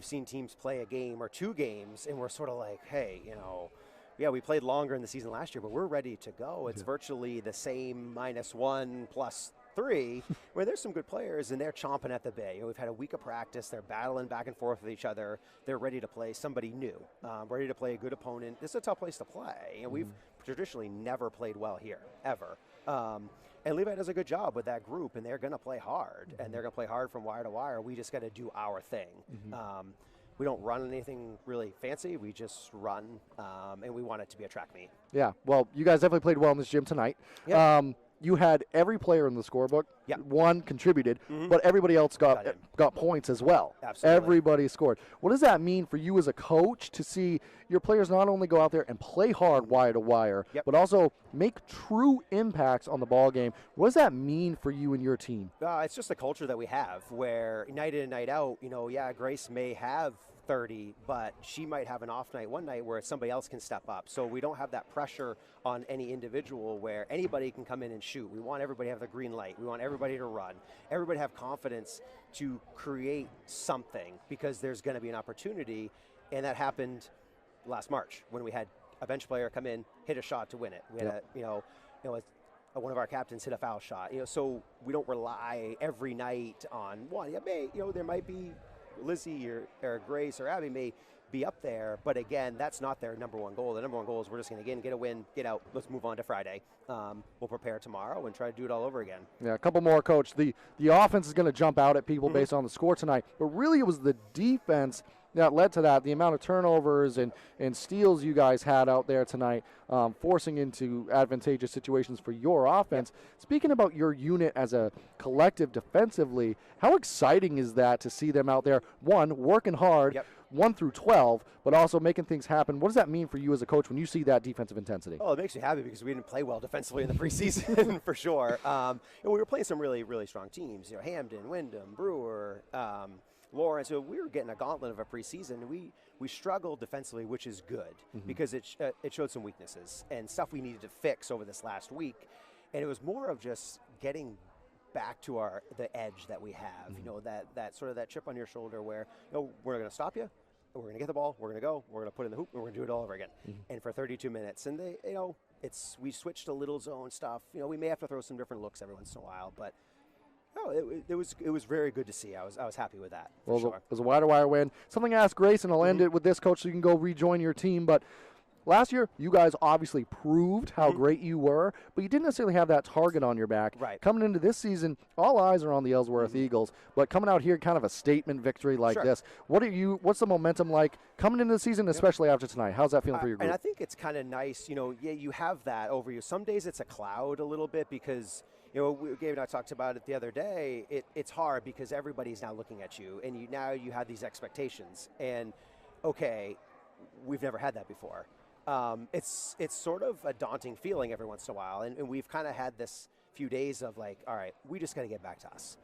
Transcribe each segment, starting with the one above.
we've seen teams play a game or 2 games, and we're sort of like, hey, yeah, we played longer in the season last year, but we're ready to go. It's virtually the same -1 +3, where there's some good players, and they're chomping at the bit. We've had a week of practice. They're battling back and forth with each other. They're ready to play somebody new, ready to play a good opponent. This is a tough place to play, and we've traditionally never played well here, ever. And Levi does a good job with that group, and they're going to play hard, and they're going to play hard from wire to wire. We just got to do our thing. We don't run anything really fancy. We just run, and we want it to be a track meet. Yeah, well, you guys definitely played well in this gym tonight. Yep. You had every player in the scorebook. Yep. One contributed, but everybody else got points as well. Absolutely. Everybody scored. What does that mean for you as a coach to see your players not only go out there and play hard wire to wire, but also make true impacts on the ball game? What does that mean for you and your team? It's just the culture that we have where night in and night out, Grace may have 30, but she might have an off night one night where somebody else can step up. So we don't have that pressure on any individual where anybody can come in and shoot. We want everybody to have the green light. We want everybody to run. Everybody to have confidence to create something because there's going to be an opportunity. And that happened last March when we had a bench player come in, hit a shot to win it. We had one of our captains hit a foul shot. So we don't rely every night on one. There might be Lizzie or Grace or Abby may be up there, but again, that's not their number one goal. The number one goal is we're just going to get a win, get out, let's move on to Friday. We'll prepare tomorrow and try to do it all over again. Yeah, a couple more, Coach. The offense is going to jump out at people based on the score tonight, but really it was the defense that led to that, the amount of turnovers and steals you guys had out there tonight, forcing into advantageous situations for your offense. Speaking about your unit as a collective defensively, how exciting is that to see them out there, one, working hard, 1 through 12, but also making things happen? What does that mean for you as a coach when you see that defensive intensity? Oh, it makes me happy because we didn't play well defensively in the preseason for sure. And we were playing some really, really strong teams, Hamden, Wyndham, Brewer, Lawrence. So we were getting a gauntlet of a preseason. We struggled defensively, which is good because it showed some weaknesses and stuff we needed to fix over this last week. And it was more of just getting back to the edge that we have, that sort of that chip on your shoulder where we're going to stop you, we're going to get the ball, we're going to go, we're going to put it in the hoop, and we're going to do it all over again. And for 32 minutes, and they, we switched to little zone stuff. We may have to throw some different looks every once in a while, but. No, it was very good to see. I was happy with that. Well, sure. It was a wire-to-wire win. Something I asked Grace, and I'll end it with this, Coach, so you can go rejoin your team. But last year, you guys obviously proved how great you were, but you didn't necessarily have that target on your back. Right. Coming into this season, all eyes are on the Ellsworth Eagles, but coming out here, kind of a statement victory like this. What's the momentum like coming into the season, especially after tonight? How's that feeling for your group? And I think it's kind of nice. You have that over you. Some days it's a cloud a little bit because. Gabe and I talked about it the other day. It's hard because everybody's now looking at you, and you have these expectations. And okay, we've never had that before. It's sort of a daunting feeling every once in a while, and we've kind of had this few days of like, all right, we just got to get back to us.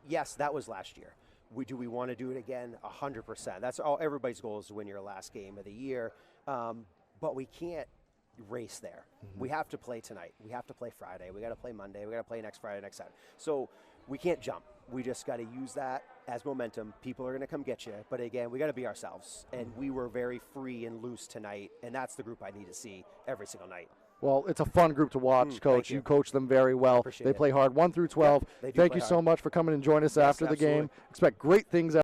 Yes, that was last year. Do we want to do it again? 100%. That's all. Everybody's goal is to win your last game of the year, but we can't race there. We have to play tonight. We have to play Friday. We got to play Monday. We got to play next Friday, next Saturday. So we can't jump. We just got to use that as momentum. People are going to come get you. But again, we got to be ourselves. And we were very free and loose tonight. And that's the group I need to see every single night. Well, it's a fun group to watch, Coach. You coach them very well. They play hard 1 through 12. Thank you so much for coming and joining us after the game. Expect great things out.